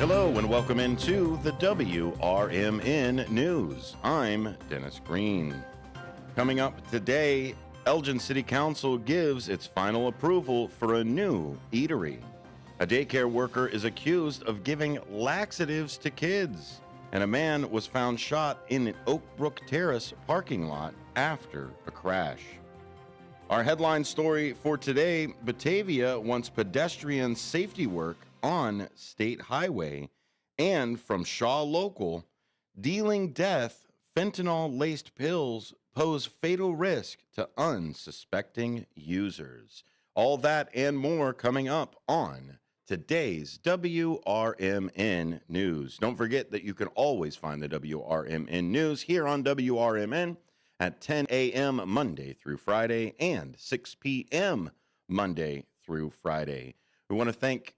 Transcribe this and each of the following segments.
Hello and welcome into the WRMN News. I'm Dennis Green. Coming up today, Elgin City Council gives its final approval for a new eatery. A daycare worker is accused of giving laxatives to kids, and a man was found shot in an Oak Brook Terrace parking lot after a crash. Our headline story for today, Batavia wants pedestrian safety work on State Highway. And from Shaw Local, dealing death, fentanyl-laced pills pose fatal risk to unsuspecting users. All that and more coming up on today's WRMN News. Don't forget that you can always find the WRMN News here on WRMN at 10 a.m. Monday through Friday and 6 p.m. Monday through Friday. We want to thank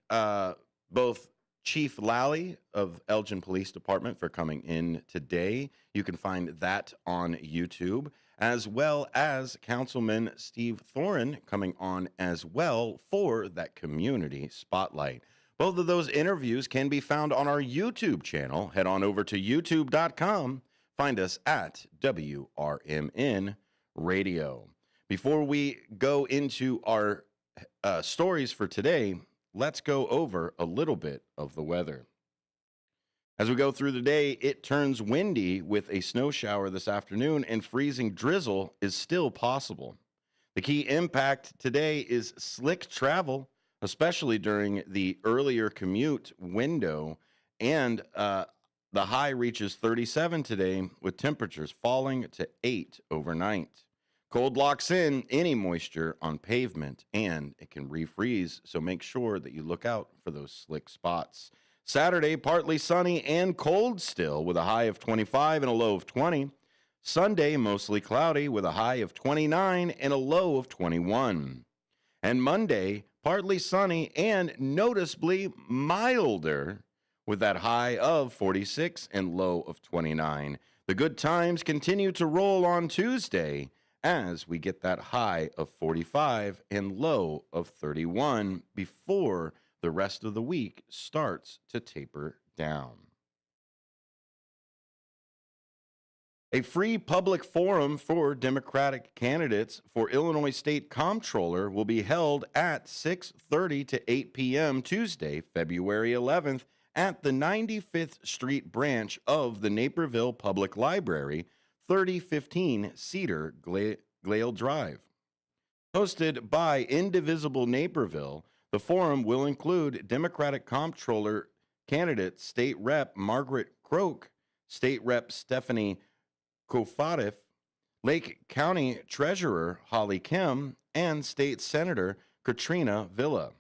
both Chief Lally of Elgin Police Department for coming in today. You can find that on YouTube, as well as Councilman Steve Thoren coming on as well for that community spotlight. Both of those interviews can be found on our YouTube channel. Head on over to youtube.com. Find us at WRMN Radio. Before we go into our stories for today, let's go over a little bit of the weather. As we go through the day, it turns windy with a snow shower this afternoon, and freezing drizzle is still possible. The key impact today is slick travel, especially during the earlier commute window, and the high reaches 37 today, with temperatures falling to 8 overnight. Cold locks in any moisture on pavement, and it can refreeze, so make sure that you look out for those slick spots. Saturday, partly sunny and cold still, with a high of 25 and a low of 20. Sunday, mostly cloudy, with a high of 29 and a low of 21. And Monday, partly sunny and noticeably milder, with that high of 46 and low of 29. The good times continue to roll on Tuesday, as we get that high of 45 and low of 31 before the rest of the week starts to taper down. A free public forum for Democratic candidates for Illinois State Comptroller will be held at 6:30 to 8 p.m. Tuesday, February 11th at the 95th Street branch of the Naperville Public Library, 3015 Cedar Glale Drive. Hosted by Indivisible Naperville, the forum will include Democratic Comptroller candidate State Rep. Margaret Croak, State Rep. Stephanie Kofatif, Lake County Treasurer Holly Kim, and State Senator Katrina Villa.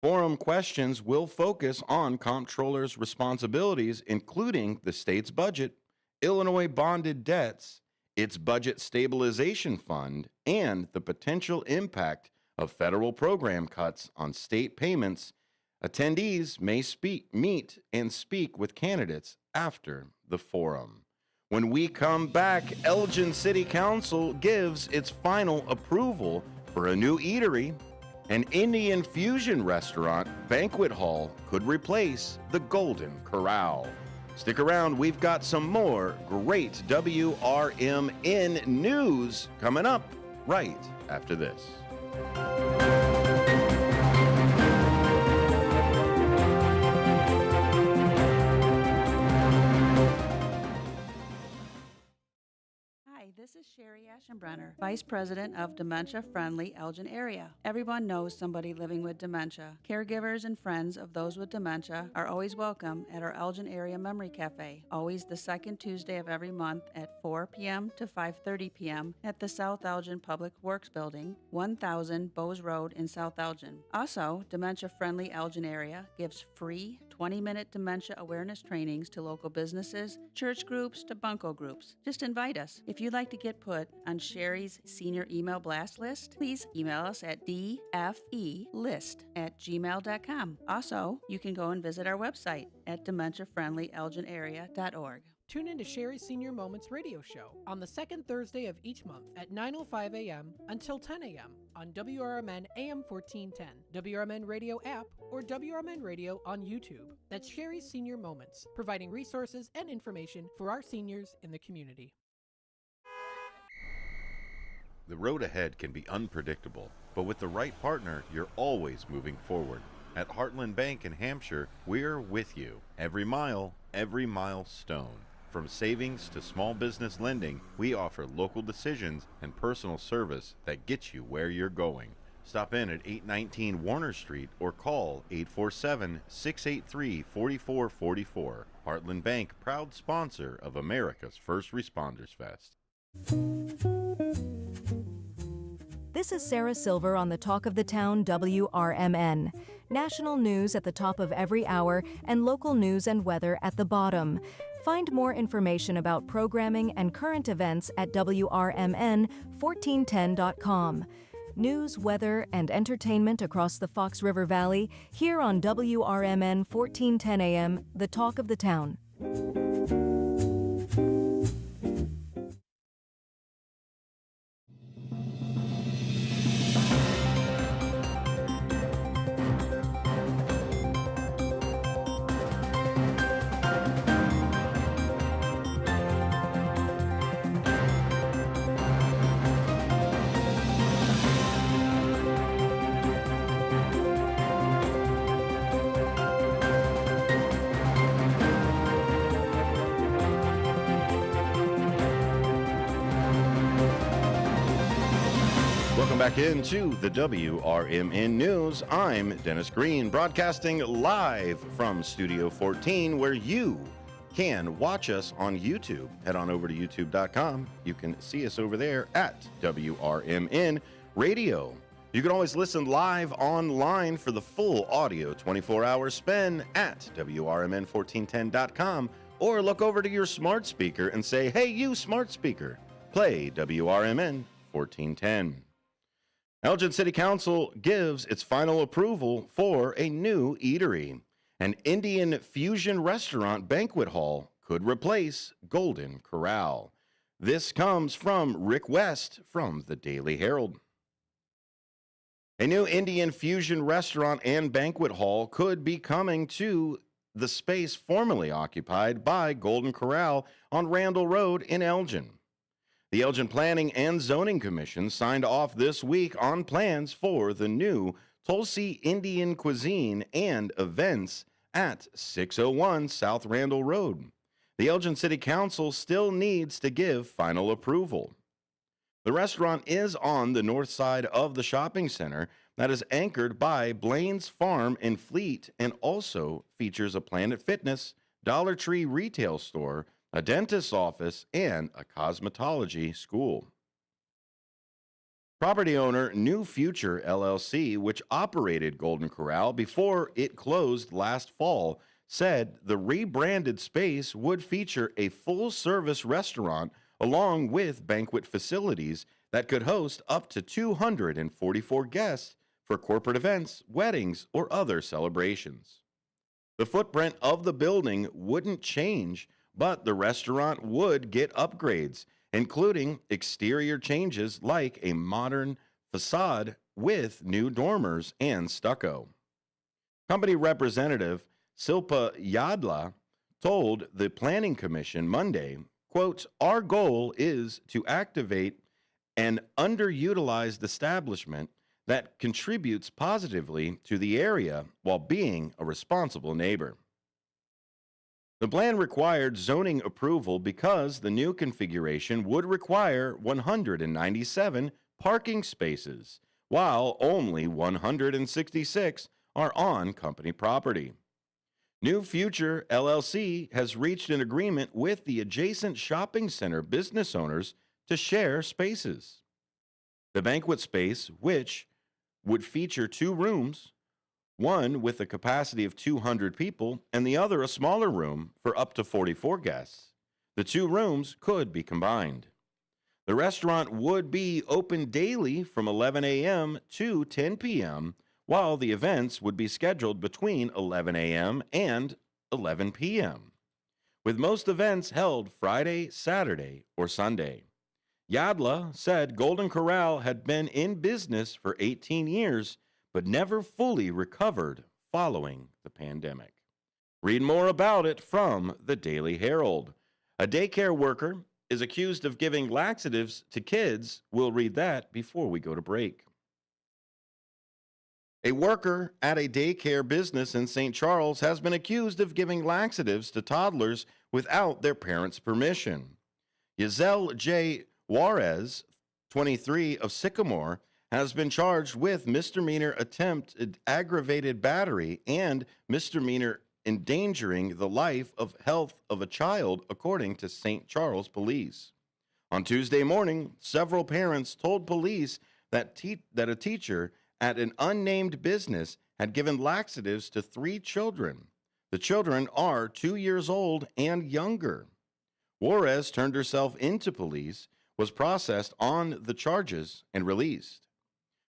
Forum questions will focus on Comptroller's responsibilities, including the state's budget, Illinois bonded debts, its budget stabilization fund, and the potential impact of federal program cuts on state payments. Attendees may meet and speak with candidates after the forum. When we come back, Elgin City Council gives its final approval for a new eatery. An Indian fusion restaurant banquet hall could replace the Golden Corral. Stick around, we've got some more great WRMN news coming up right after this. This is Sherry Aschenbrenner, Vice President of Dementia Friendly Elgin Area. Everyone knows somebody living with dementia. Caregivers and friends of those with dementia are always welcome at our Elgin Area Memory Cafe, always the second Tuesday of every month at 4 p.m. to 5:30 p.m. at the South Elgin Public Works Building, 1000 Bowes Road in South Elgin. Also, Dementia Friendly Elgin Area gives free 20-minute dementia awareness trainings to local businesses, church groups, to bunco groups. Just invite us. If you'd like to get put on Sherry's senior email blast list, please email us at dfelist@gmail.com. Also, you can go and visit our website at dementiafriendlyelginarea.org. Tune in to Sherry's Senior Moments radio show on the second Thursday of each month at 9:05 a.m. until 10 a.m. on WRMN AM 1410, WRMN Radio app, or WRMN Radio on YouTube. That's Sherry's Senior Moments, providing resources and information for our seniors in the community. The road ahead can be unpredictable, but with the right partner, you're always moving forward. At Heartland Bank in Hampshire, we're with you every milestone. From savings to small business lending, we offer local decisions and personal service that gets you where you're going. Stop in at 819 Warner Street or call 847-683-4444. Heartland Bank, proud sponsor of America's First Responders Fest. This is Sarah Silver on the Talk of the Town WRMN. National news at the top of every hour and local news and weather at the bottom. Find more information about programming and current events at WRMN1410.com. News, weather, and entertainment across the Fox River Valley here on WRMN 1410 AM, the Talk of the Town. Welcome back into the WRMN News. I'm Dennis Green, broadcasting live from Studio 14, where you can watch us on YouTube. Head on over to youtube.com. You can see us over there at WRMN Radio. You can always listen live online for the full audio 24-hour spin at WRMN1410.com, or look over to your smart speaker and say, "Hey, you smart speaker, play WRMN 1410. Elgin City Council gives its final approval for a new eatery. An Indian fusion restaurant banquet hall could replace Golden Corral. This comes from Rick West from the Daily Herald. A new Indian fusion restaurant and banquet hall could be coming to the space formerly occupied by Golden Corral on Randall Road in Elgin. The Elgin Planning and Zoning Commission signed off this week on plans for the new Tulsi Indian cuisine and events at 601 South Randall Road. The Elgin City Council still needs to give final approval. The restaurant is on the north side of the shopping center that is anchored by Blaine's Farm in Fleet and also features a Planet Fitness, Dollar Tree retail store, a dentist's office, and a cosmetology school. Property owner New Future LLC, which operated Golden Corral before it closed last fall, said the rebranded space would feature a full-service restaurant along with banquet facilities that could host up to 244 guests for corporate events, weddings, or other celebrations. The footprint of the building wouldn't change, but the restaurant would get upgrades, including exterior changes like a modern facade with new dormers and stucco. Company representative Silpa Yadla told the Planning Commission Monday, quote, "Our goal is to activate an underutilized establishment that contributes positively to the area while being a responsible neighbor." The plan required zoning approval because the new configuration would require 197 parking spaces, while only 166 are on company property. New Future LLC has reached an agreement with the adjacent shopping center business owners to share spaces. The banquet space, which would feature 2 rooms, one with a capacity of 200 people and the other a smaller room for up to 44 guests. The 2 rooms could be combined. The restaurant would be open daily from 11 a.m. to 10 p.m., while the events would be scheduled between 11 a.m. and 11 p.m., with most events held Friday, Saturday, or Sunday. Yadla said Golden Corral had been in business for 18 years, but never fully recovered following the pandemic. Read more about it from the Daily Herald. A daycare worker is accused of giving laxatives to kids. We'll read that before we go to break. A worker at a daycare business in St. Charles has been accused of giving laxatives to toddlers without their parents' permission. Giselle J. Juarez, 23, of Sycamore, has been charged with misdemeanor attempted aggravated battery and misdemeanor endangering the life of health of a child, according to St. Charles Police. On Tuesday morning, several parents told police that a teacher at an unnamed business had given laxatives to 3 children. The children are 2 years old and younger. Juarez turned herself into police, was processed on the charges, and released.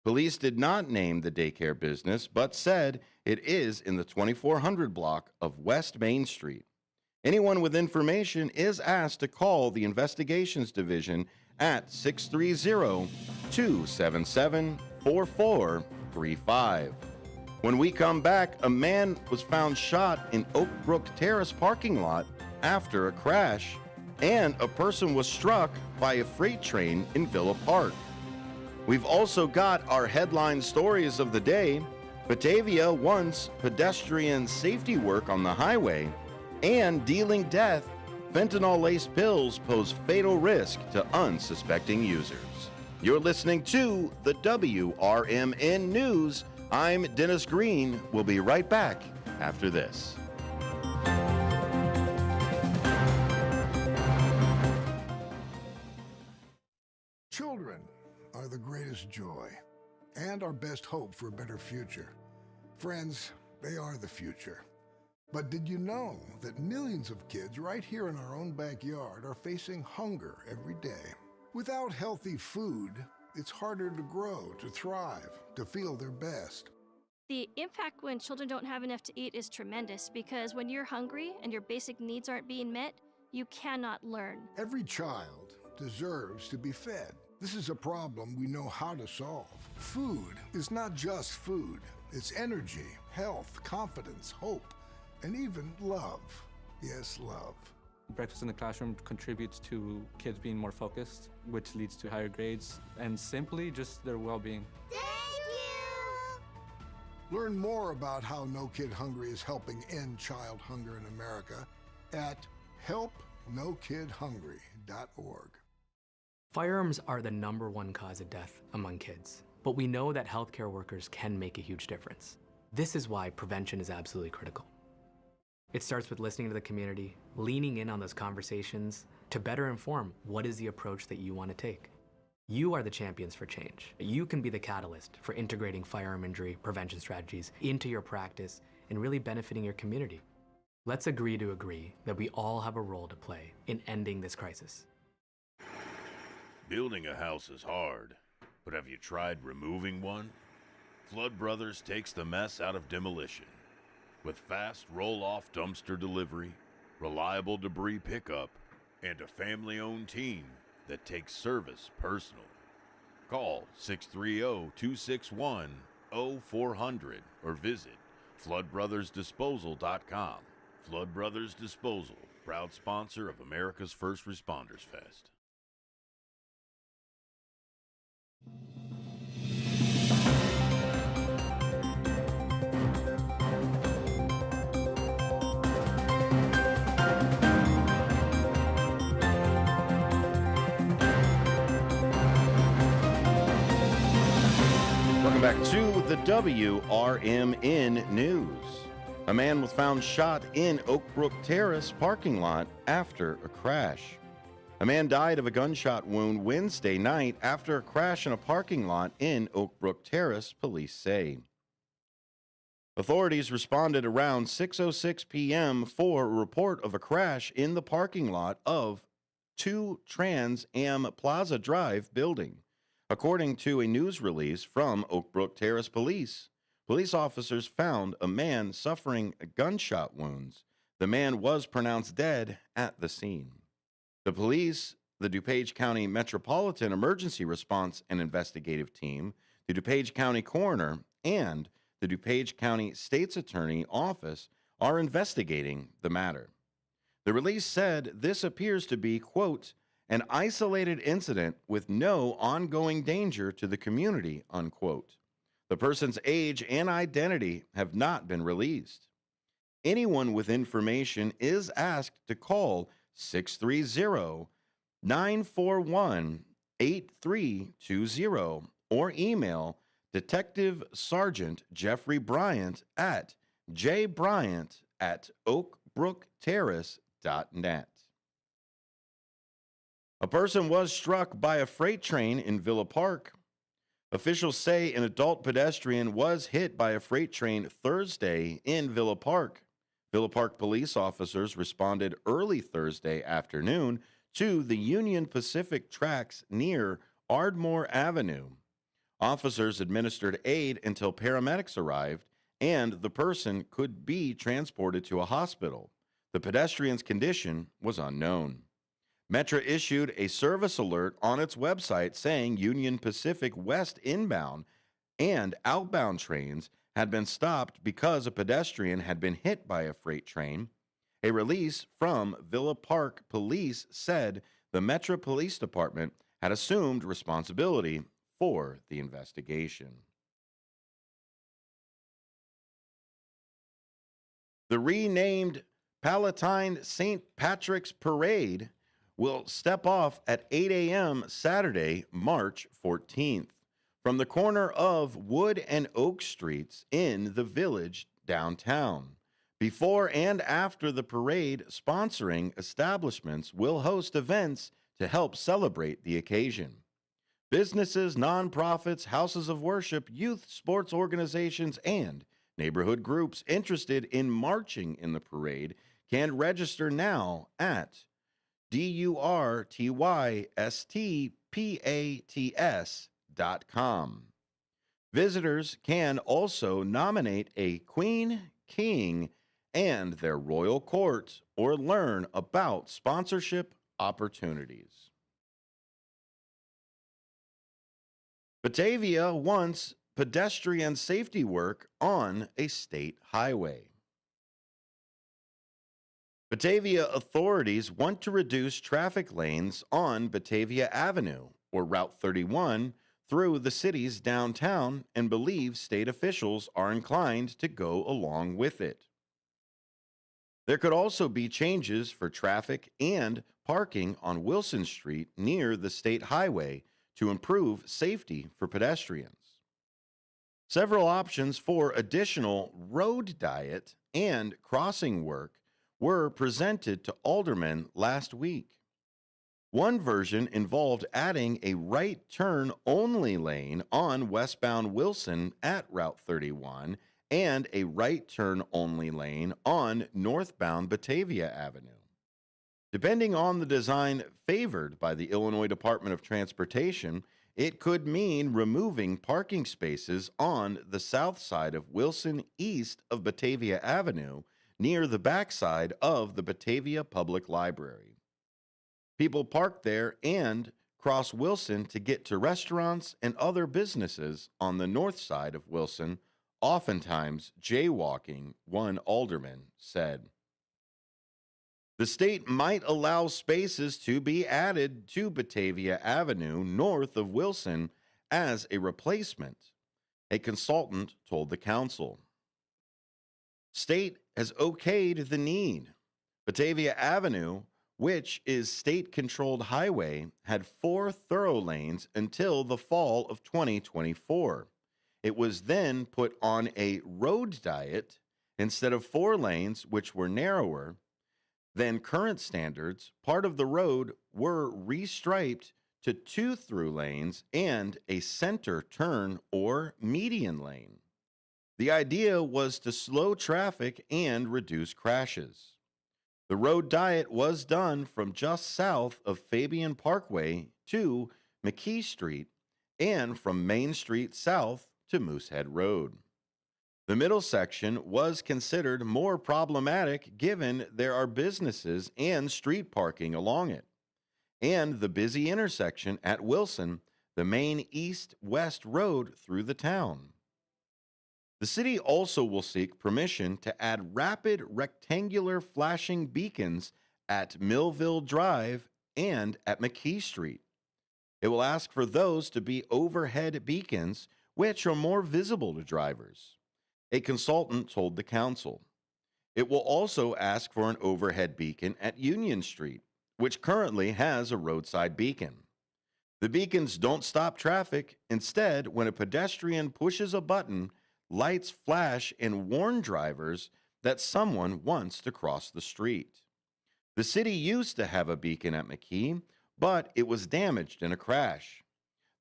Police did not name the daycare business, but said it is in the 2400 block of West Main Street. Anyone with information is asked to call the Investigations Division at 630-277-4435. When we come back, a man was found shot in Oak Brook Terrace parking lot after a crash, and a person was struck by a freight train in Villa Park. We've also got our headline stories of the day. Batavia wants pedestrian safety work on the highway, and dealing death. Fentanyl-laced pills pose fatal risk to unsuspecting users. You're listening to the WRMN News. I'm Dennis Green. We'll be right back after this. Children are the greatest joy and our best hope for a better future. Friends, they are the future. But did you know that millions of kids right here in our own backyard are facing hunger every day? Without healthy food, it's harder to grow, to thrive, to feel their best. The impact when children don't have enough to eat is tremendous because when you're hungry and your basic needs aren't being met, you cannot learn. Every child deserves to be fed. This is a problem we know how to solve. Food is not just food. It's energy, health, confidence, hope, and even love. Yes, love. Breakfast in the classroom contributes to kids being more focused, which leads to higher grades, and simply just their well-being. Thank you! Learn more about how No Kid Hungry is helping end child hunger in America at helpnokidhungry.org. Firearms are the #1 cause of death among kids, but we know that healthcare workers can make a huge difference. This is why prevention is absolutely critical. It starts with listening to the community, leaning in on those conversations to better inform what is the approach that you want to take. You are the champions for change. You can be the catalyst for integrating firearm injury prevention strategies into your practice and really benefiting your community. Let's agree to agree that we all have a role to play in ending this crisis. Building a house is hard, but have you tried removing one? Flood Brothers takes the mess out of demolition. With fast roll-off dumpster delivery, reliable debris pickup, and a family-owned team that takes service personally. Call 630-261-0400 or visit floodbrothersdisposal.com. Flood Brothers Disposal, proud sponsor of America's First Responders Fest. Welcome back to the WRMN News. A man was found shot in Oak Brook Terrace parking lot after a crash. A man died of a gunshot wound Wednesday night after a crash in a parking lot in Oak Brook Terrace, police say. Authorities responded around 6:06 p.m. for a report of a crash in the parking lot of 2 Trans Am Plaza Drive building. According to a news release from Oak Brook Terrace Police, police officers found a man suffering gunshot wounds. The man was pronounced dead at the scene. The police the DuPage County Metropolitan Emergency Response and Investigative Team, the DuPage County Coroner, and the DuPage County State's Attorney Office are investigating the matter. The release said this appears to be, quote, an isolated incident with no ongoing danger to the community, unquote. The person's age and identity have not been released. Anyone with information is asked to call 630-941-8320 or email Detective Sergeant Jeffrey Bryant at jbryant@oakbrookterrace.net. A person was struck by a freight train in Villa Park. Officials say an adult pedestrian was hit by a freight train Thursday in Villa Park. Villa Park police officers responded early Thursday afternoon to the Union Pacific tracks near Ardmore Avenue. Officers administered aid until paramedics arrived, and the person could be transported to a hospital. The pedestrian's condition was unknown. Metra issued a service alert on its website saying Union Pacific West inbound and outbound trains had been stopped because a pedestrian had been hit by a freight train. A release from Villa Park Police said the Metra Police Department had assumed responsibility for the investigation. The renamed Palatine St. Patrick's Parade will step off at 8 a.m. Saturday, March 14th, from the corner of Wood and Oak Streets in the Village downtown. Before and after the parade, sponsoring establishments will host events to help celebrate the occasion. Businesses, nonprofits, houses of worship, youth sports organizations, and neighborhood groups interested in marching in the parade can register now at durtystpats.com. Visitors can also nominate a queen, king, and their royal court or learn about sponsorship opportunities. Batavia wants pedestrian safety work on a state highway. Batavia authorities want to reduce traffic lanes on Batavia Avenue, or Route 31, through the city's downtown and believe state officials are inclined to go along with it. There could also be changes for traffic and parking on Wilson Street near the state highway to improve safety for pedestrians. Several options for additional road diet and crossing work were presented to aldermen last week. One version involved adding a right turn only lane on westbound Wilson at Route 31 and a right turn only lane on northbound Batavia Avenue. Depending on the design favored by the Illinois Department of Transportation, it could mean removing parking spaces on the south side of Wilson east of Batavia Avenue near the backside of the Batavia Public Library. People park there and cross Wilson to get to restaurants and other businesses on the north side of Wilson, oftentimes jaywalking, one alderman said. The state might allow spaces to be added to Batavia Avenue north of Wilson as a replacement, a consultant told the council. State has okayed the need. Batavia Avenue, which is state-controlled highway, had 4 thorough lanes until the fall of 2024. It was then put on a road diet instead of 4 lanes, which were narrower than current standards. Part of the road were restriped to 2 through lanes and a center turn or median lane. The idea was to slow traffic and reduce crashes. The road diet was done from just south of Fabian Parkway to McKee Street and from Main Street south to Moosehead Road. The middle section was considered more problematic given there are businesses and street parking along it. and the busy intersection at Wilson, the main east-west road through the town. The city also will seek permission to add rapid rectangular flashing beacons at Millville Drive and at McKee Street. It will ask for those to be overhead beacons, which are more visible to drivers. A consultant told the council. It will also ask for an overhead beacon at Union Street, which currently has a roadside beacon. The beacons don't stop traffic. Instead, when a pedestrian pushes a button, lights flash and warn drivers that someone wants to cross the street. The city used to have a beacon at McKee, but it was damaged in a crash.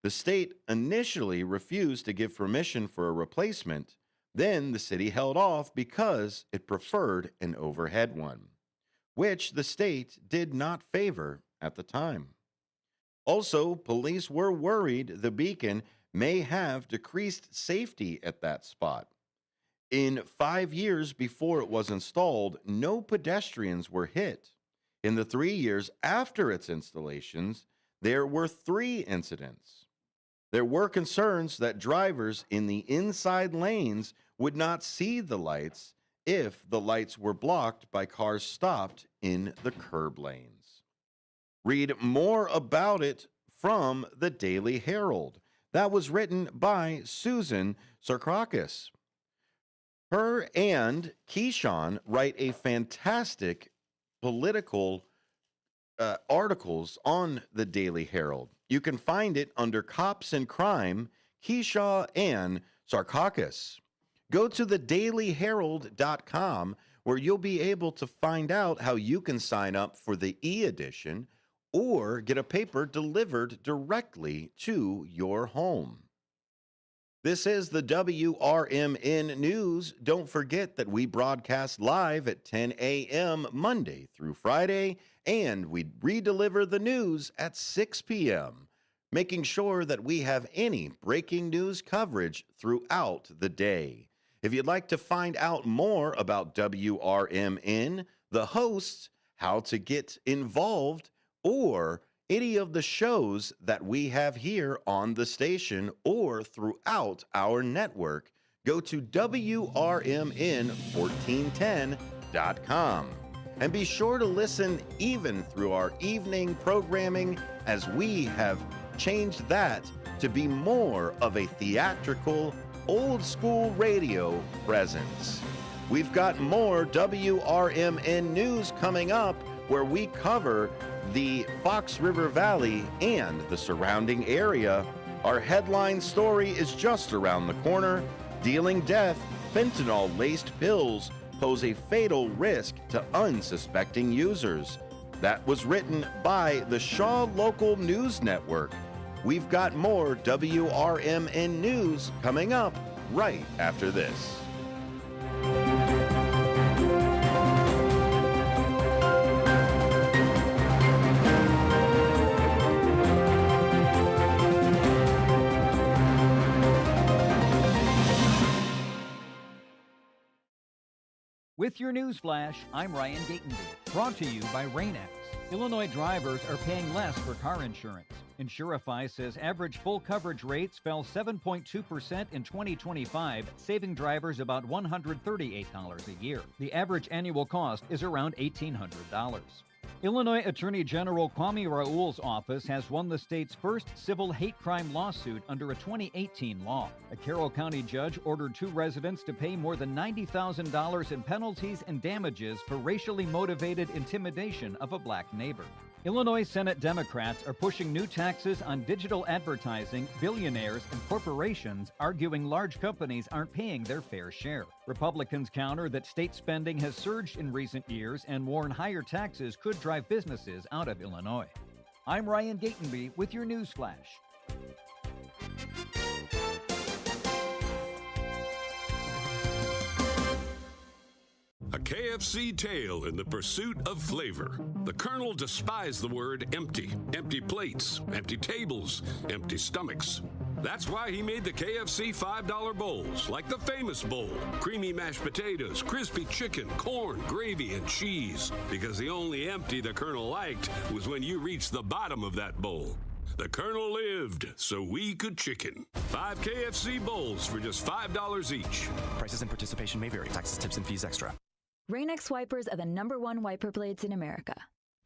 The state initially refused to give permission for a replacement. Then the city held off because it preferred an overhead one, which the state did not favor at the time. Also, police were worried the beacon may have decreased safety at that spot. In 5 years before it was installed, no pedestrians were hit. In the 3 years after its installations, there were 3 incidents. There were concerns that drivers in the inside lanes would not see the lights if the lights were blocked by cars stopped in the curb lanes. Read more about it from the Daily Herald. That was written by Susan Sarkakis. Her and Keyshawn write a fantastic political articles on the Daily Herald. You can find it under Cops and Crime, Keyshaw and Sarkakis. Go to thedailyherald.com where you'll be able to find out how you can sign up for the e-edition or get a paper delivered directly to your home. This is the WRMN News. Don't forget that we broadcast live at 10 a.m. Monday through Friday, and we redeliver the news at 6 p.m., making sure that we have any breaking news coverage throughout the day. If you'd like to find out more about WRMN, the hosts, how to get involved, or any of the shows that we have here on the station or throughout our network, go to WRMN1410.com. And be sure to listen even through our evening programming, as we have changed that to be more of a theatrical, old-school radio presence. We've got more WRMN news coming up, where we cover the Fox River Valley and the surrounding area. Our headline story is just around the corner. Dealing death, fentanyl-laced pills pose a fatal risk to unsuspecting users. That was written by the Shaw Local News Network. We've got more WRMN news coming up right after this. With your news flash, I'm Ryan Gatenby, brought to you by Rain-X. Illinois drivers are paying less for car insurance. Insurify says average full coverage rates fell 7.2% in 2025, saving drivers about $138 a year. The average annual cost is around $1,800. Illinois Attorney General Kwame Raoul's office has won the state's first civil hate crime lawsuit under a 2018 law. A Carroll County judge ordered 2 residents to pay more than $90,000 in penalties and damages for racially motivated intimidation of a black neighbor. Illinois Senate Democrats are pushing new taxes on digital advertising, billionaires, and corporations, arguing large companies aren't paying their fair share. Republicans counter that state spending has surged in recent years and warn higher taxes could drive businesses out of Illinois. I'm Ryan Gatenby with your news flash. A KFC tale in the pursuit of flavor. The Colonel despised the word empty. Empty plates, empty tables, empty stomachs. That's why he made the KFC $5 bowls, like the famous bowl. Creamy mashed potatoes, crispy chicken, corn, gravy, and cheese. Because the only empty the Colonel liked was when you reached the bottom of that bowl. The Colonel lived, so we could chicken. 5 KFC bowls for just $5 each. Prices and participation may vary. Taxes, tips, and fees extra. Rain-X wipers are the #1 wiper blades in America.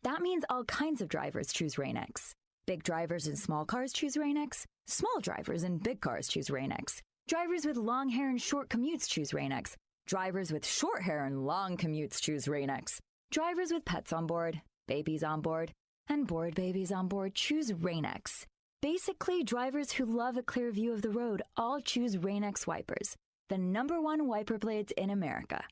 That means all kinds of drivers choose Rain-X. Big drivers in small cars choose Rain-X. Small drivers in big cars choose Rain-X. Drivers with long hair and short commutes choose Rain-X. Drivers with short hair and long commutes choose Rain-X. Drivers with pets on board, babies on board, and bored babies on board choose Rain-X. Basically, drivers who love a clear view of the road all choose Rain-X wipers, the #1 wiper blades in America.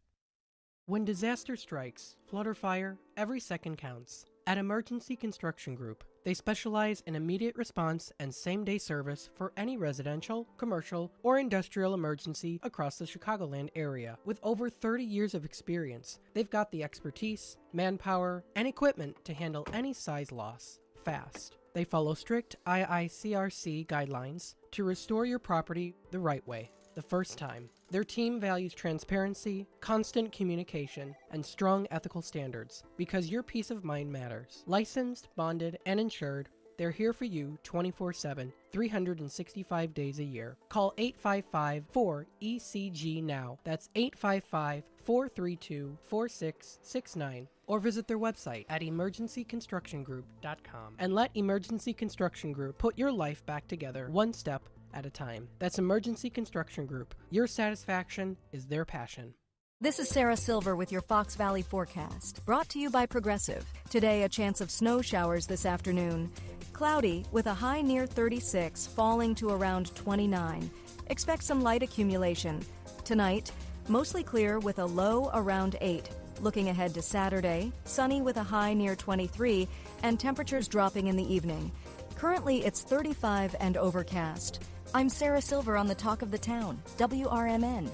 When disaster strikes, flood or fire, every second counts. At Emergency Construction Group, they specialize in immediate response and same-day service for any residential, commercial, or industrial emergency across the Chicagoland area. With over 30 years of experience, they've got the expertise, manpower, and equipment to handle any size loss fast. They follow strict IICRC guidelines to restore your property the right way, the first time. Their team values transparency, constant communication, and strong ethical standards because your peace of mind matters. Licensed, bonded, and insured, they're here for you 24/7, 365 days a year. Call 855-4ECG now. That's 855-432-4669. Or visit their website at emergencyconstructiongroup.com and let Emergency Construction Group put your life back together one step at a time. That's Emergency Construction Group. Your satisfaction is their passion. This is Sarah Silver with your Fox Valley forecast, brought to you by Progressive. Today, a chance of snow showers this afternoon. Cloudy with a high near 36, falling to around 29. Expect some light accumulation. Tonight, mostly clear with a low around 8. Looking ahead to Saturday, sunny with a high near 23 and temperatures dropping in the evening. Currently, it's 35 and overcast. I'm Sarah Silver on the Talk of the Town, WRMN.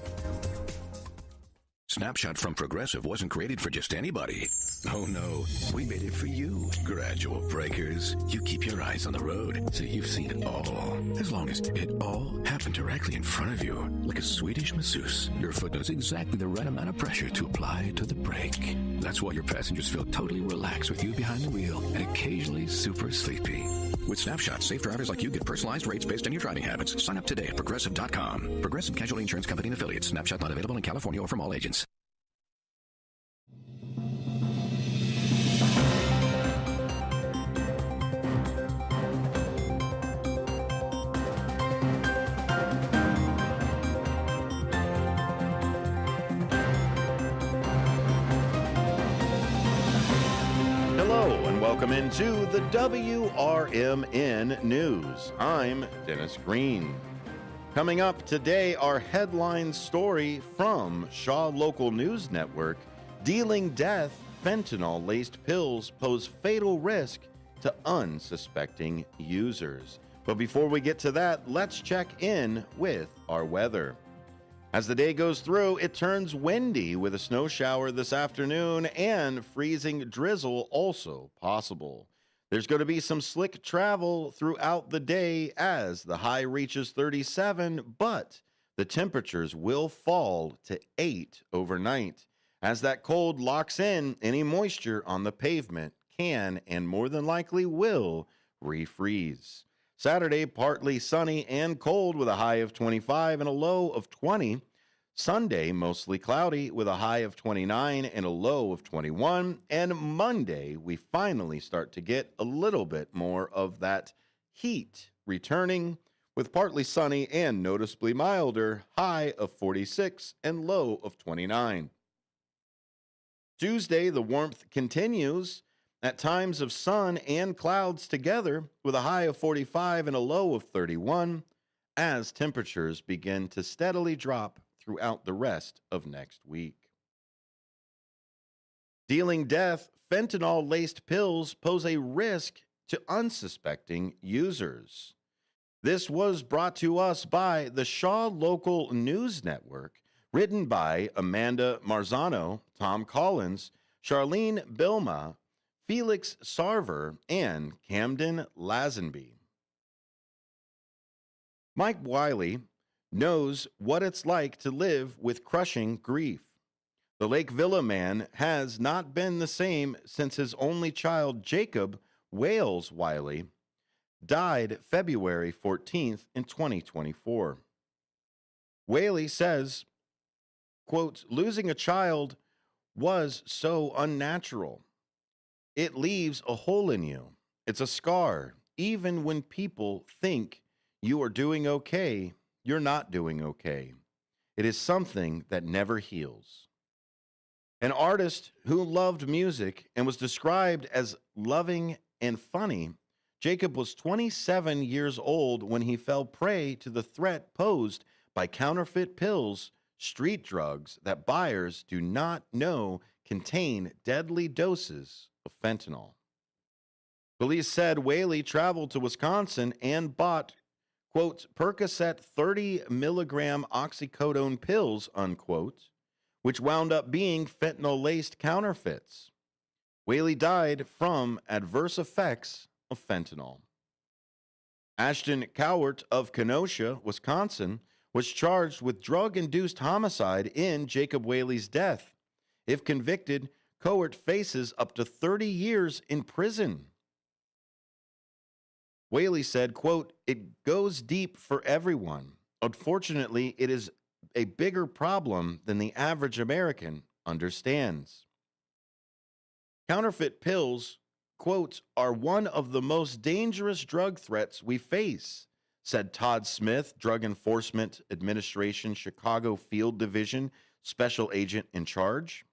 Snapshot from Progressive wasn't created for just anybody. Oh no, we made it for you. Gradual breakers. You keep your eyes on the road, so you've seen it all. As long as it all happened directly in front of you, like a Swedish masseuse, your foot knows exactly the right amount of pressure to apply to the brake. That's why your passengers feel totally relaxed with you behind the wheel and occasionally super sleepy. With Snapshot, safe drivers like you get personalized rates based on your driving habits. Sign up today at Progressive.com. Progressive Casualty Insurance Company and Affiliates. Snapshot not available in California or from all agents. Welcome into the WRMN News. I'm Dennis Green. Coming up today, our headline story from Shaw Local News Network: dealing death, fentanyl-laced pills pose fatal risk to unsuspecting users. But before we get to that, let's check in with our weather. As the day goes through, it turns windy with a snow shower this afternoon and freezing drizzle also possible. There's going to be some slick travel throughout the day as the high reaches 37, but the temperatures will fall to 8 overnight. As that cold locks in, any moisture on the pavement can and more than likely will refreeze. Saturday, partly sunny and cold with a high of 25 and a low of 20. Sunday, mostly cloudy with a high of 29 and a low of 21. And Monday, we finally start to get a little bit more of that heat returning with partly sunny and noticeably milder, high of 46 and low of 29. Tuesday, the warmth continues. At times of sun and clouds together with a high of 45 and a low of 31 as temperatures begin to steadily drop throughout the rest of next week. Dealing death, fentanyl-laced pills pose a risk to unsuspecting users. This was brought to us by the Shaw Local News Network, written by Amanda Marzano, Tom Collins, Charlene Bilma, Felix Sarver, and Camden Lazenby. Mike Wiley knows what it's like to live with crushing grief. The Lake Villa man has not been the same since his only child, Jacob Wales Wiley, died February 14th in 2024. Whaley says, quote, losing a child was so unnatural. It leaves a hole in you. It's a scar. Even when people think you are doing okay, you're not doing okay. It is something that never heals. An artist who loved music and was described as loving and funny, Jacob was 27 years old when he fell prey to the threat posed by counterfeit pills, street drugs that buyers do not know contain deadly doses of fentanyl. Police said Whaley traveled to Wisconsin and bought, quote, Percocet 30 milligram oxycodone pills, unquote, which wound up being fentanyl-laced counterfeits. Whaley died from adverse effects of fentanyl. Ashton Cowart of Kenosha, Wisconsin, was charged with drug-induced homicide in Jacob Whaley's death. If convicted, Cowart faces up to 30 years in prison. Whaley said, quote, it goes deep for everyone. Unfortunately, it is a bigger problem than the average American understands. Counterfeit pills, quote, are one of the most dangerous drug threats we face, said Todd Smith, Drug Enforcement Administration Chicago Field Division Special Agent in charge.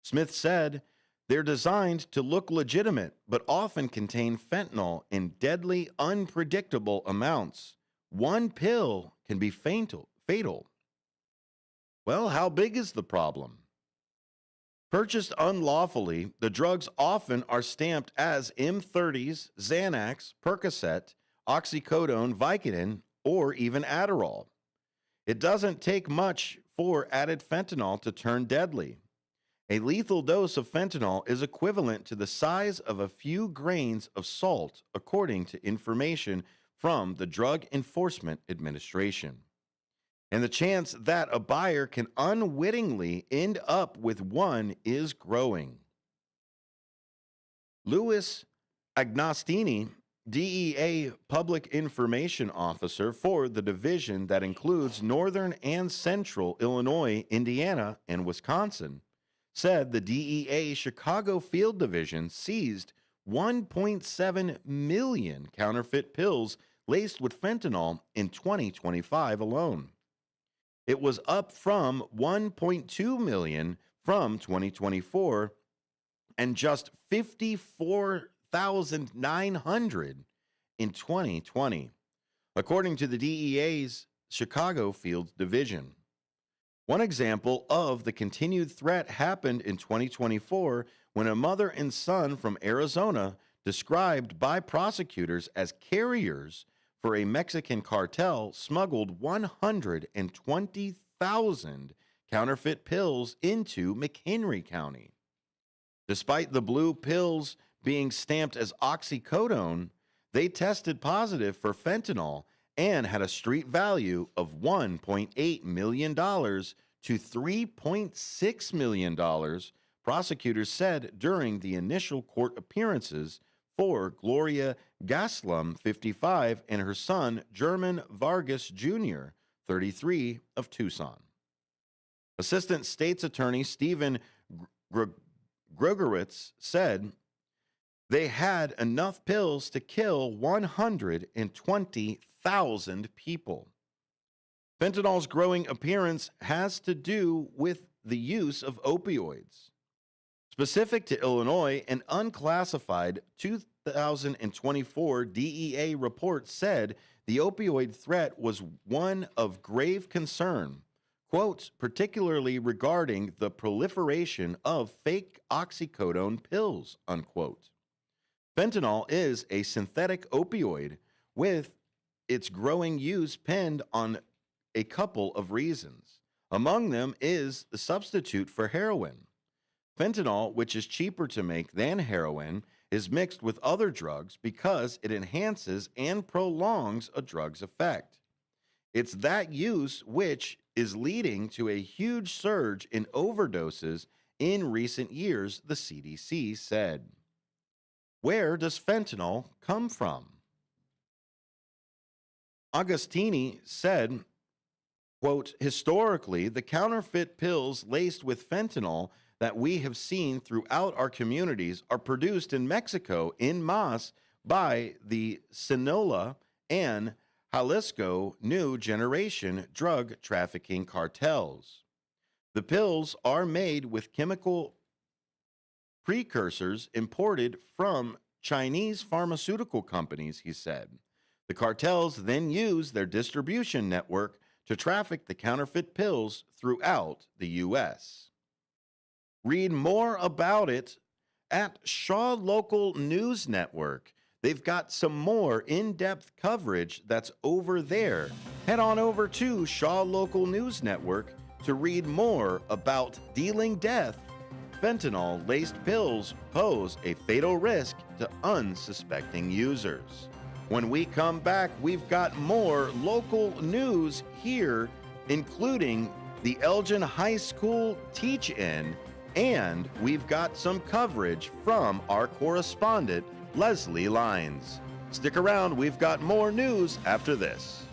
Smith said, they're designed to look legitimate, but often contain fentanyl in deadly, unpredictable amounts. One pill can be fatal. Well, how big is the problem? Purchased unlawfully, the drugs often are stamped as M30s, Xanax, Percocet, oxycodone, Vicodin, or even Adderall. It doesn't take much for added fentanyl to turn deadly. A lethal dose of fentanyl is equivalent to the size of a few grains of salt, according to information from the Drug Enforcement Administration. And the chance that a buyer can unwittingly end up with one is growing. Louis Agostini, DEA Public Information Officer for the division that includes Northern and Central Illinois, Indiana, and Wisconsin, said the DEA Chicago Field Division seized 1.7 million counterfeit pills laced with fentanyl in 2025 alone. It was up from 1.2 million from 2024 and just 54,900 in 2020, according to the DEA's Chicago Field Division. One example of the continued threat happened in 2024 when a mother and son from Arizona, described by prosecutors as carriers for a Mexican cartel, smuggled 120,000 counterfeit pills into McHenry County. Despite the blue pills being stamped as oxycodone, they tested positive for fentanyl and had a street value of $1.8 million to $3.6 million, prosecutors said during the initial court appearances for Gloria Gaslam, 55, and her son, German Vargas Jr., 33, of Tucson. Assistant State's Attorney Stephen Grogowitz said they had enough pills to kill 120,000 people. Fentanyl's growing appearance has to do with the use of opioids. Specific to Illinois, an unclassified 2024 DEA report said the opioid threat was one of grave concern, quote, particularly regarding the proliferation of fake oxycodone pills, unquote. Fentanyl is a synthetic opioid with its growing use pinned on a couple of reasons. Among them is the substitute for heroin. Fentanyl, which is cheaper to make than heroin, is mixed with other drugs because it enhances and prolongs a drug's effect. It's that use which is leading to a huge surge in overdoses in recent years, the CDC said. Where does fentanyl come from? Agostini said, quote, historically, the counterfeit pills laced with fentanyl that we have seen throughout our communities are produced in Mexico en masse by the Sinaloa and Jalisco New Generation drug trafficking cartels. The pills are made with chemical precursors imported from Chinese pharmaceutical companies, he said. The cartels then use their distribution network to traffic the counterfeit pills throughout the U.S. Read more about it at Shaw Local News Network. They've got some more in-depth coverage that's over there. Head on over to Shaw Local News Network to read more about dealing death. Fentanyl-laced pills pose a fatal risk to unsuspecting users. When we come back, we've got more local news here, including the Elgin High School teach-in, and we've got some coverage from our correspondent, Leslie Lines. Stick around, we've got more news after this.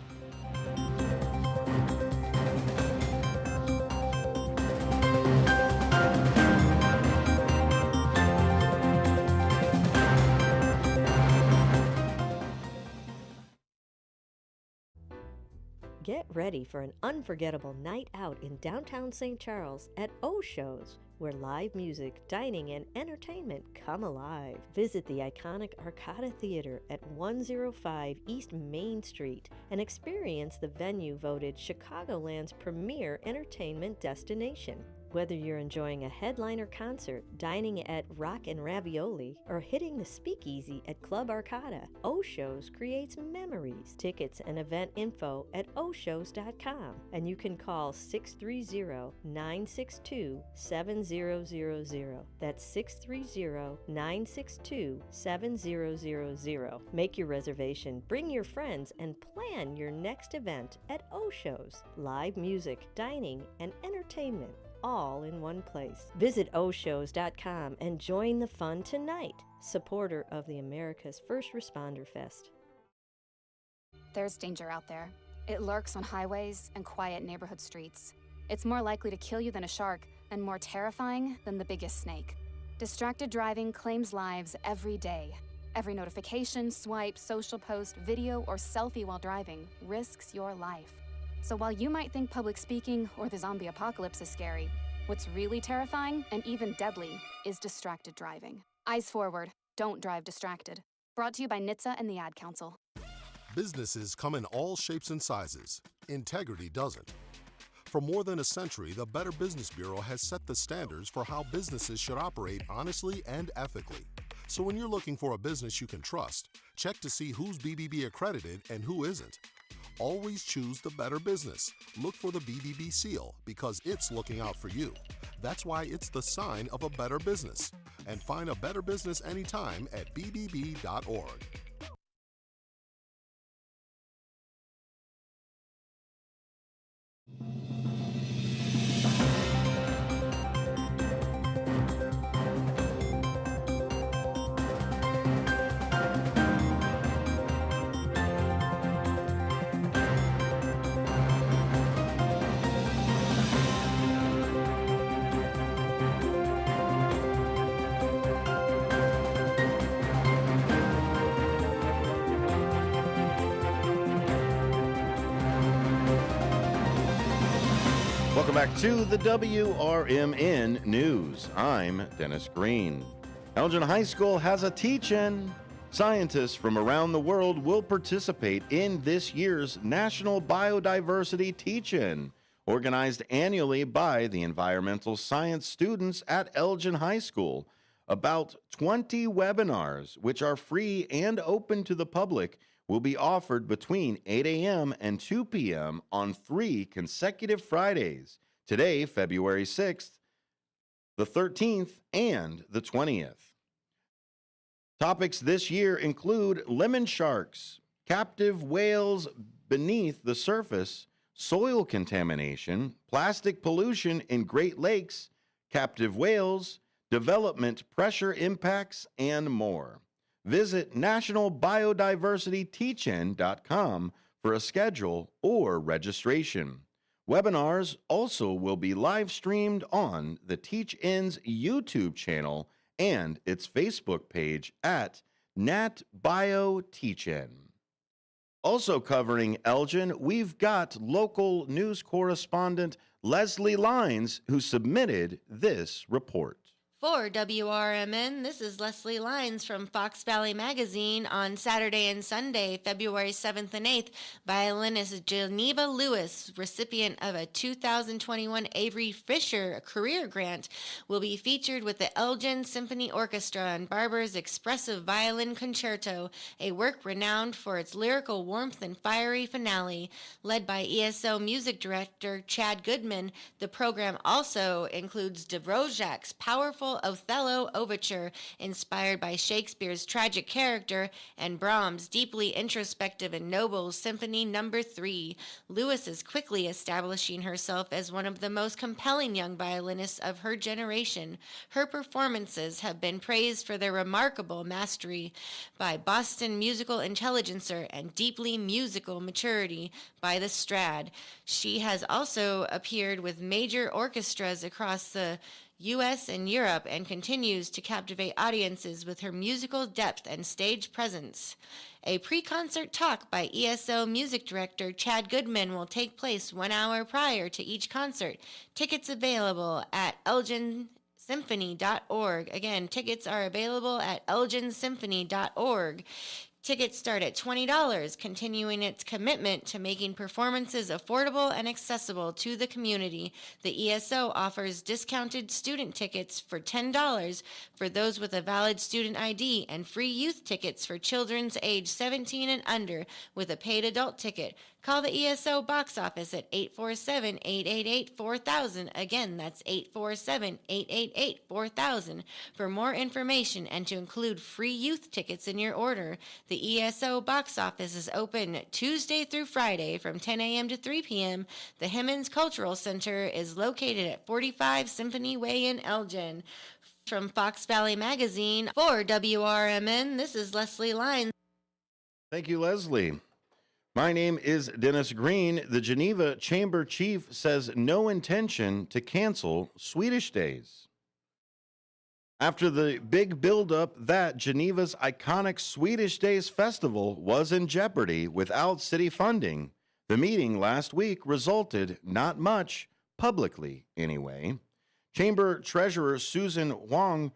Get ready for an unforgettable night out in downtown St. Charles at O Shows, where live music, dining, and entertainment come alive. Visit the iconic Arcada Theater at 105 East Main Street and experience the venue voted Chicagoland's premier entertainment destination. Whether you're enjoying a headliner concert, dining at Rock and Ravioli, or hitting the speakeasy at Club Arcada, O Shows creates memories. Tickets and event info at oshows.com, and you can call 630-962-7000. That's 630-962-7000. Make your reservation, bring your friends, and plan your next event at O Shows. Live music, dining, and entertainment, all in one place. Visit oshows.com and join the fun tonight. Supporter of the America's First Responder Fest. There's danger out there. It lurks on highways and quiet neighborhood streets. It's more likely to kill you than a shark and more terrifying than the biggest snake. Distracted driving claims lives every day. Every notification, swipe, social post, video, or selfie while driving risks your life. So while you might think public speaking or the zombie apocalypse is scary, what's really terrifying and even deadly is distracted driving. Eyes forward, don't drive distracted. Brought to you by NHTSA and the Ad Council. Businesses come in all shapes and sizes. Integrity doesn't. For more than a century, the Better Business Bureau has set the standards for how businesses should operate honestly and ethically. So when you're looking for a business you can trust, check to see who's BBB accredited and who isn't. Always choose the better business. Look for the BBB seal because it's looking out for you. That's why it's the sign of a better business. And find a better business anytime at bbb.org. Welcome back to the WRMN News. I'm Dennis Green. Elgin High School has a teach-in. Scientists from around the world will participate in this year's National Biodiversity Teach-In, organized annually by the environmental science students at Elgin High School. About 20 webinars, which are free and open to the public, will be offered between 8 a.m. and 2 p.m. on 3 consecutive Fridays, today, February 6th, the 13th, and the 20th. Topics this year include lemon sharks, captive whales beneath the surface, soil contamination, plastic pollution in Great Lakes, captive whales, development pressure impacts, and more. Visit nationalbiodiversityteachin.com for a schedule or registration. Webinars also will be live streamed on the Teach-In's YouTube channel and its Facebook page at NatBioTeach-In. Also covering Elgin, we've got local news correspondent Leslie Lines, who submitted this report. For WRMN, this is Leslie Lines from Fox Valley Magazine. On Saturday and Sunday, February 7th and 8th, violinist Geneva Lewis, recipient of a 2021 Avery Fisher Career Grant, will be featured with the Elgin Symphony Orchestra and Barber's Expressive Violin Concerto, a work renowned for its lyrical warmth and fiery finale. Led by ESO music director Chad Goodman, the program also includes Dvorak's powerful Othello Overture, inspired by Shakespeare's tragic character, and Brahms' deeply introspective and noble Symphony No. 3. Lewis is quickly establishing herself as one of the most compelling young violinists of her generation. Her performances have been praised for their remarkable mastery by Boston Musical Intelligencer and deeply musical maturity by the Strad. She has also appeared with major orchestras across the U.S. and Europe and continues to captivate audiences with her musical depth and stage presence. A pre-concert talk by ESO music director Chad Goodman will take place 1 hour prior to each concert. Tickets available at elginsymphony.org. Again, tickets are available at elginsymphony.org. Tickets start at $20, continuing its commitment to making performances affordable and accessible to the community. The ESO offers discounted student tickets for $10 for those with a valid student ID and free youth tickets for children age 17 and under with a paid adult ticket. Call the ESO box office at 847-888-4000. Again, that's 847-888-4000 for more information and to include free youth tickets in your order. The ESO box office is open Tuesday through Friday from 10 a.m. to 3 p.m. The Hemmons Cultural Center is located at 45 Symphony Way in Elgin. From Fox Valley Magazine, for WRMN, this is Leslie Lines. Thank you, Leslie. My name is Dennis Green. The Geneva Chamber Chief says no intention to cancel Swedish Days. After the big buildup that Geneva's iconic Swedish Days Festival was in jeopardy without city funding, the meeting last week resulted not much, publicly anyway. Chamber Treasurer Susan Huang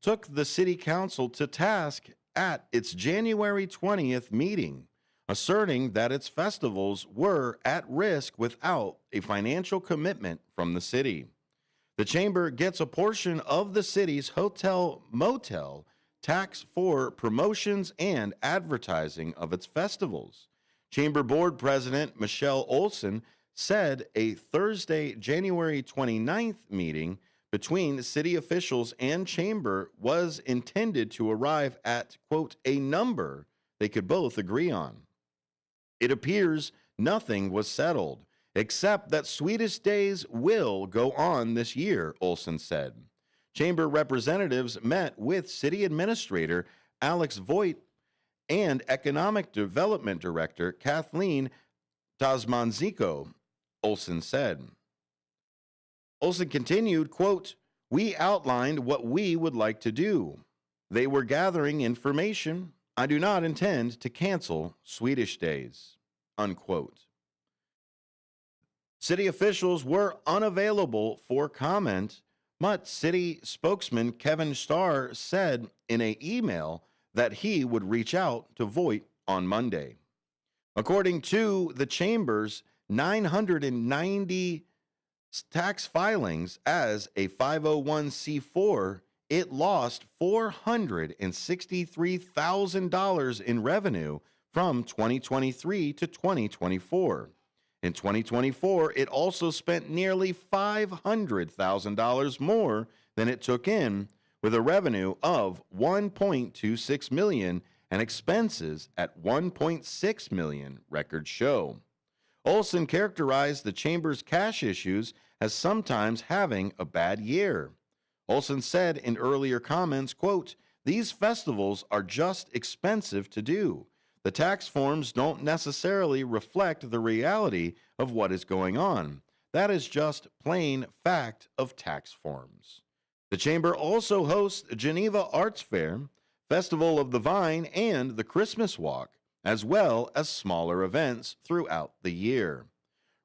took the city council to task at its January 20th meeting, asserting that its festivals were at risk without a financial commitment from the city. The chamber gets a portion of the city's hotel-motel tax for promotions and advertising of its festivals. Chamber Board President Michelle Olson said a Thursday, January 29th meeting between city officials and chamber was intended to arrive at, quote, a number they could both agree on. It appears nothing was settled, except that Swedish Days will go on this year, Olson said. Chamber representatives met with City Administrator Alex Voigt and Economic Development Director Kathleen Tasmanzico, Olson said. Olson continued, quote, we outlined what we would like to do. They were gathering information. I do not intend to cancel Swedish Days, unquote. City officials were unavailable for comment, but city spokesman Kevin Starr said in an email that he would reach out to Voigt on Monday. According to the chamber's 990 tax filings as a 501c4, it lost $463,000 in revenue from 2023 to 2024. In 2024, it also spent nearly $500,000 more than it took in, with a revenue of $1.26 million and expenses at $1.6 million, record show. Olson characterized the chamber's cash issues as sometimes having a bad year. Olson said in earlier comments, quote, "These festivals are just expensive to do. The tax forms don't necessarily reflect the reality of what is going on. That is just plain fact of tax forms." The chamber also hosts Geneva Arts Fair, Festival of the Vine, and the Christmas Walk, as well as smaller events throughout the year.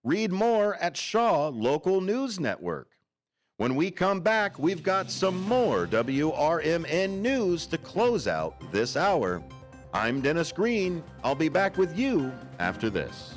Read more at Shaw Local News Network. When we come back, we've got some more WRMN news to close out this hour. I'm Dennis Green. I'll be back with you after this.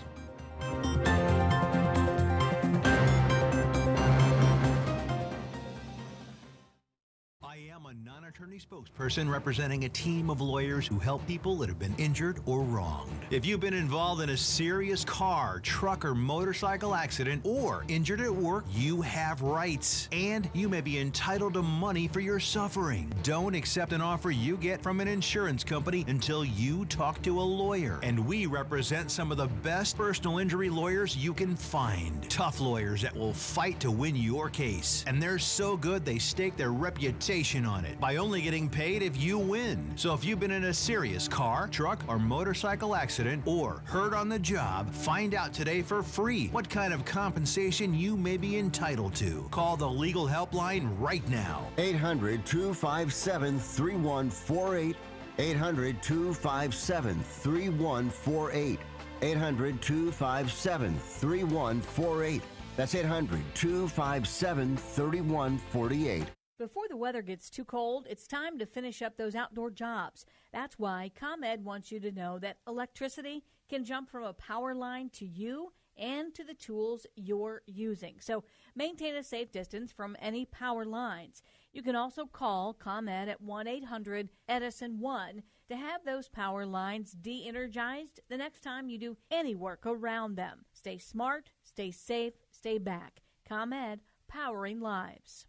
Attorney spokesperson representing a team of lawyers who help people that have been injured or wronged. If you've been involved in a serious car, truck, or motorcycle accident or injured at work, you have rights, and you may be entitled to money for your suffering. Don't accept an offer you get from an insurance company until you talk to a lawyer. And we represent some of the best personal injury lawyers you can find. Tough lawyers that will fight to win your case. And they're so good they stake their reputation on it by only getting paid if you win. So if you've been in a serious car, truck, or motorcycle accident or hurt on the job, find out today for free what kind of compensation you may be entitled to. Call the legal helpline right now. 800-257-3148. 800-257-3148. 800-257-3148. That's 800-257-3148. Before the weather gets too cold, it's time to finish up those outdoor jobs. That's why ComEd wants you to know that electricity can jump from a power line to you and to the tools you're using. So maintain a safe distance from any power lines. You can also call ComEd at 1-800-EDISON-1 to have those power lines de-energized the next time you do any work around them. Stay smart, stay safe, stay back. ComEd, powering lives.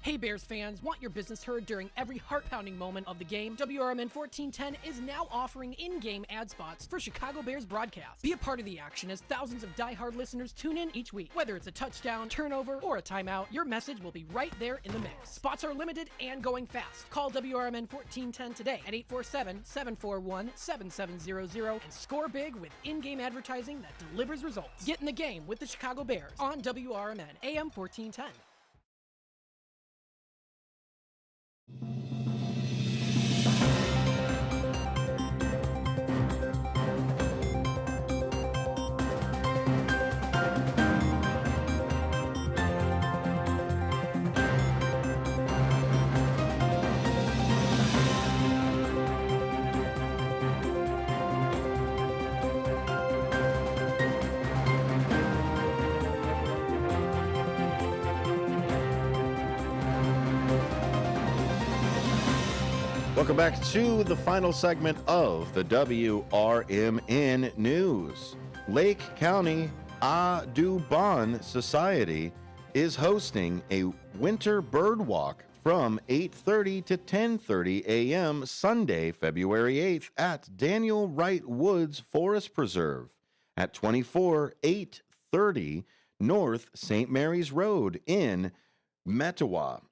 Hey Bears fans, want your business heard during every heart-pounding moment of the game? WRMN 1410 is now offering in-game ad spots for Chicago Bears broadcasts. Be a part of the action as thousands of die-hard listeners tune in each week. Whether it's a touchdown, turnover, or a timeout, your message will be right there in the mix. Spots are limited and going fast. Call WRMN 1410 today at 847-741-7700 and score big with in-game advertising that delivers results. Get in the game with the Chicago Bears on WRMN AM 1410. Welcome back to the final segment of the WRMN News. Lake County Audubon Society is hosting a winter bird walk from 8:30 to 10:30 a.m. Sunday, February 8th at Daniel Wright Woods Forest Preserve at 24830 North St. Mary's Road in Metawa.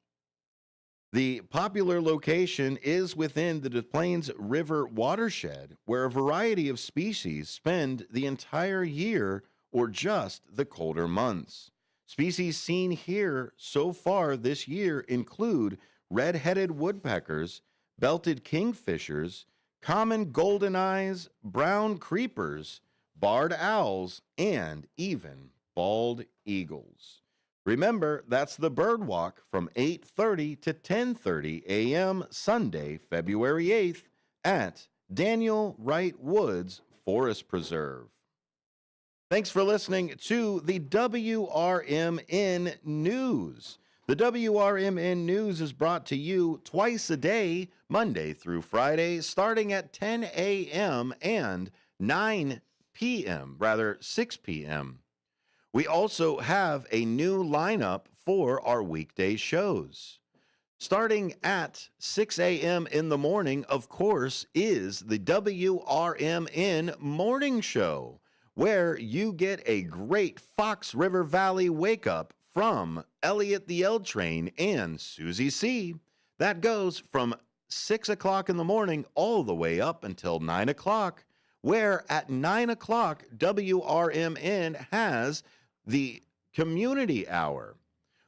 The popular location is within the Des Plaines River watershed, where a variety of species spend the entire year or just the colder months. Species seen here so far this year include red-headed woodpeckers, belted kingfishers, common goldeneyes, brown creepers, barred owls, and even bald eagles. Remember, that's the bird walk from 8:30 to 10:30 a.m. Sunday, February 8th at Daniel Wright Woods Forest Preserve. Thanks for listening to the WRMN News. The WRMN News is brought to you twice a day, Monday through Friday, starting at 10 a.m. and 6 p.m. We also have a new lineup for our weekday shows. Starting at 6 a.m. in the morning, of course, is the WRMN Morning Show, where you get a great Fox River Valley wake-up from Elliot the L Train and Susie C. That goes from 6 o'clock in the morning all the way up until 9 o'clock, where at 9 o'clock, WRMN has the Community Hour.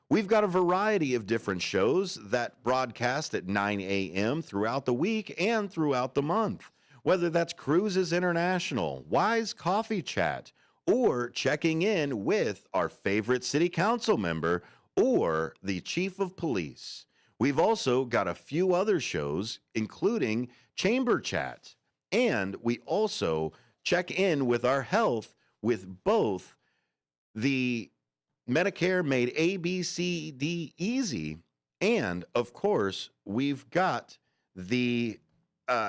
We've got a variety of different shows that broadcast at 9 a.m. throughout the week and throughout the month, whether that's Cruises International, Wise Coffee Chat, or checking in with our favorite city council member or the chief of police. We've also got a few other shows, including Chamber Chat, and we also check in with our health with both the Medicare made ABCD easy, and of course, we've got the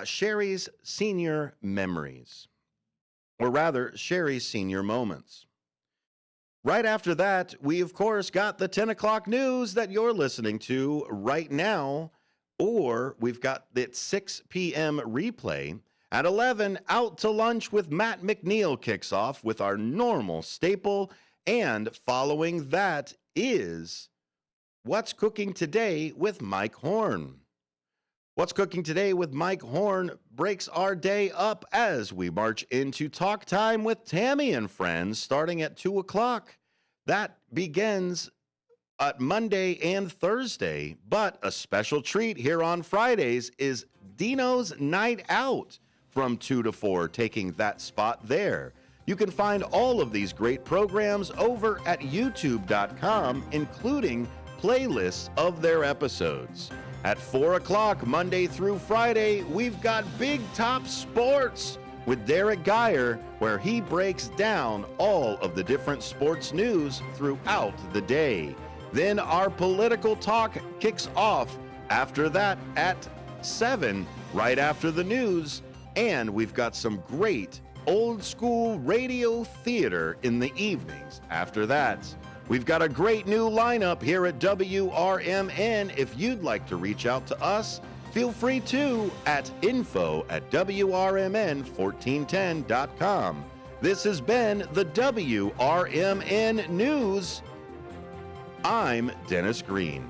Sherry's Senior Memories, or rather, Sherry's Senior Moments. Right after that, we of course got the 10 o'clock news that you're listening to right now, or we've got the 6 p.m. replay. At 11, Out to Lunch with Matt McNeil kicks off with our normal staple. And following that is What's Cooking Today with Mike Horn. What's Cooking Today with Mike Horn breaks our day up as we march into Talk Time with Tammy and Friends starting at 2 o'clock. That begins at Monday and Thursday, but a special treat here on Fridays is Dino's Night Out from 2 to 4, taking that spot there. You can find all of these great programs over at youtube.com, including playlists of their episodes. At 4 o'clock, Monday through Friday, we've got Big Top Sports with Derek Geyer, where he breaks down all of the different sports news throughout the day. Then our political talk kicks off after that at 7, right after the news, and we've got some great old school radio theater in the evenings after that. We've got a great new lineup here at WRMN. If you'd like to reach out to us, feel free to at info@WRMN1410.com. This has been the WRMN News. I'm Dennis Green.